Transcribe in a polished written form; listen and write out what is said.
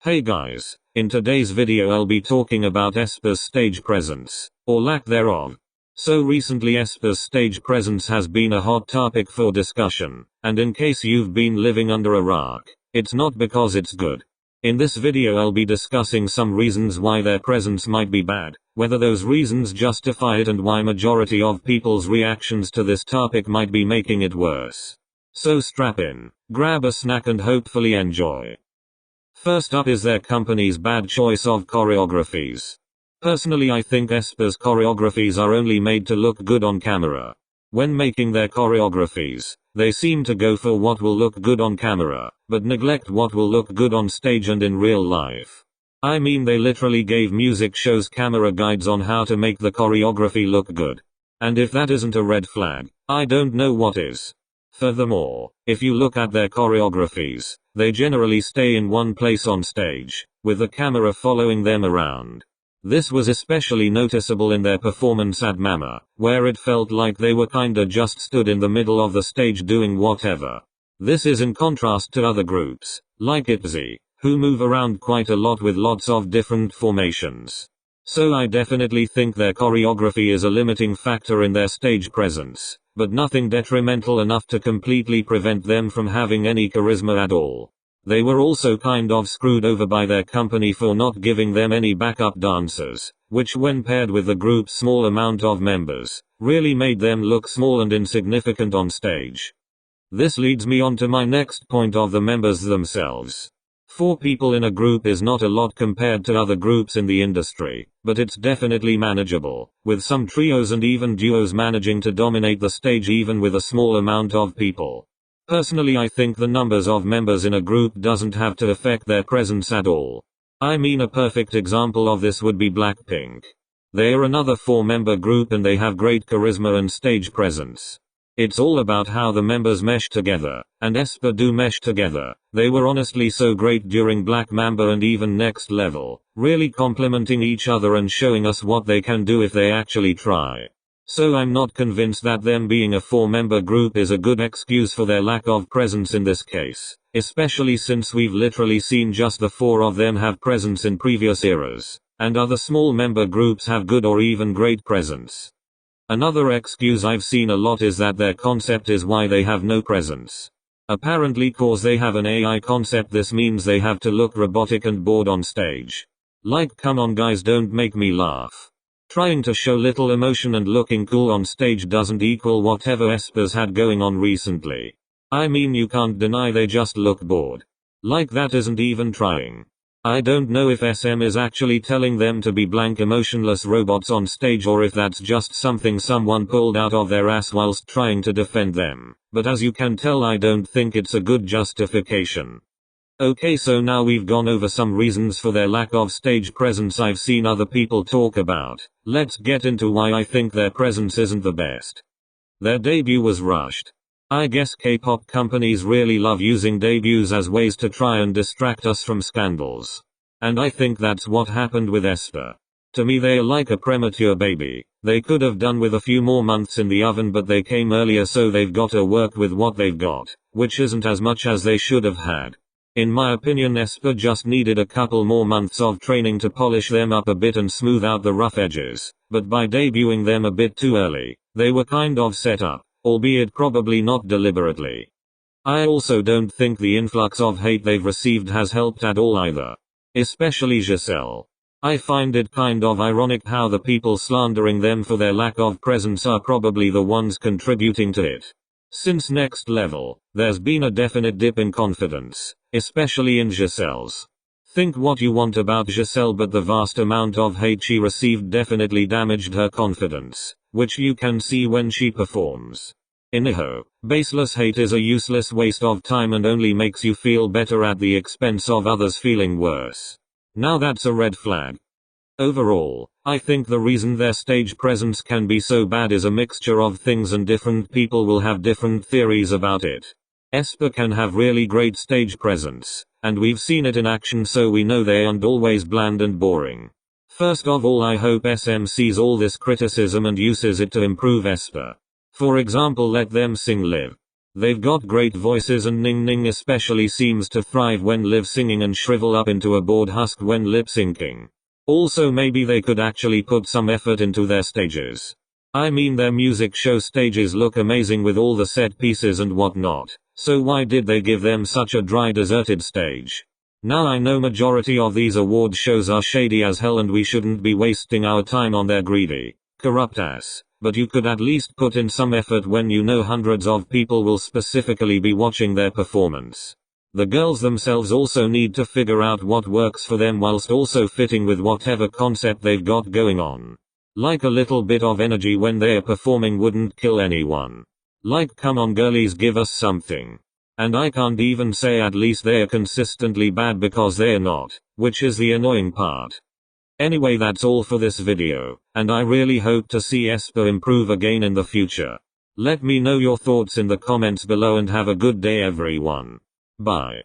Hey guys, in today's video I'll be talking about aespa's stage presence, or lack thereof. So recently aespa's stage presence has been a hot topic for discussion, and in case you've been living under a rock, it's not because it's good. In this video I'll be discussing some reasons why their presence might be bad, whether those reasons justify it and why majority of people's reactions to this topic might be making it worse. So strap in, grab a snack and hopefully enjoy. First up is their company's bad choice of choreographies. Personally I think aespa's choreographies are only made to look good on camera. When making their choreographies, they seem to go for what will look good on camera, but neglect what will look good on stage and in real life. I mean they literally gave music shows camera guides on how to make the choreography look good. And if that isn't a red flag, I don't know what is. Furthermore, if you look at their choreographies, they generally stay in one place on stage, with the camera following them around. This was especially noticeable in their performance at Mama, where it felt like they were kinda just stood in the middle of the stage doing whatever. This is in contrast to other groups, like Ateez, who move around quite a lot with lots of different formations. So I definitely think their choreography is a limiting factor in their stage presence, but nothing detrimental enough to completely prevent them from having any charisma at all. They were also kind of screwed over by their company for not giving them any backup dancers, which when paired with the group's small amount of members, really made them look small and insignificant on stage. This leads me on to my next point of the members themselves. 4 people in a group is not a lot compared to other groups in the industry, but it's definitely manageable, with some trios and even duos managing to dominate the stage even with a small amount of people. Personally I think the numbers of members in a group doesn't have to affect their presence at all. I mean a perfect example of this would be Blackpink. They are another 4-member group and they have great charisma and stage presence. It's all about how the members mesh together, and aespa do mesh together. They were honestly so great during Black Mamba and even Next Level, really complementing each other and showing us what they can do if they actually try. So I'm not convinced that them being a 4-member group is a good excuse for their lack of presence in this case, especially since we've literally seen just the 4 of them have presence in previous eras, and other small member groups have good or even great presence. Another excuse I've seen a lot is that their concept is why they have no presence. Apparently cause they have an AI concept, this means they have to look robotic and bored on stage. Like come on guys, don't make me laugh. Trying to show little emotion and looking cool on stage doesn't equal whatever aespa's had going on recently. I mean you can't deny they just look bored. Like that isn't even trying. I don't know if SM is actually telling them to be blank emotionless robots on stage or if that's just something someone pulled out of their ass whilst trying to defend them, but as you can tell I don't think it's a good justification. Okay, so now we've gone over some reasons for their lack of stage presence I've seen other people talk about. Let's get into why I think their presence isn't the best. Their debut was rushed. I guess K-pop companies really love using debuts as ways to try and distract us from scandals. And I think that's what happened with aespa. To me they are like a premature baby. They could have done with a few more months in the oven, but they came earlier, so they've got to work with what they've got, which isn't as much as they should have had. In my opinion aespa just needed a couple more months of training to polish them up a bit and smooth out the rough edges, but by debuting them a bit too early, they were kind of set up. Albeit probably not deliberately. I also don't think the influx of hate they've received has helped at all either. Especially Giselle. I find it kind of ironic how the people slandering them for their lack of presence are probably the ones contributing to it. Since Next Level, there's been a definite dip in confidence, especially in Giselle's. Think what you want about Giselle, but the vast amount of hate she received definitely damaged her confidence, which you can see when she performs. Anyhow, baseless hate is a useless waste of time and only makes you feel better at the expense of others feeling worse. Now that's a red flag. Overall, I think the reason their stage presence can be so bad is a mixture of things and different people will have different theories about it. aespa can have really great stage presence, and we've seen it in action, so we know they aren't always bland and boring. First of all, I hope SM sees all this criticism and uses it to improve aespa. For example, let them sing live. They've got great voices and Ning Ning especially seems to thrive when live singing and shrivel up into a bored husk when lip syncing. Also maybe they could actually put some effort into their stages. I mean their music show stages look amazing with all the set pieces and whatnot, so why did they give them such a dry deserted stage? Now I know majority of these award shows are shady as hell and we shouldn't be wasting our time on their greedy, corrupt ass, but you could at least put in some effort when you know hundreds of people will specifically be watching their performance. The girls themselves also need to figure out what works for them whilst also fitting with whatever concept they've got going on. Like a little bit of energy when they're performing wouldn't kill anyone. Like come on girlies, give us something. And I can't even say at least they're consistently bad because they're not, which is the annoying part. Anyway, that's all for this video, and I really hope to see aespa improve again in the future. Let me know your thoughts in the comments below and have a good day everyone. Bye.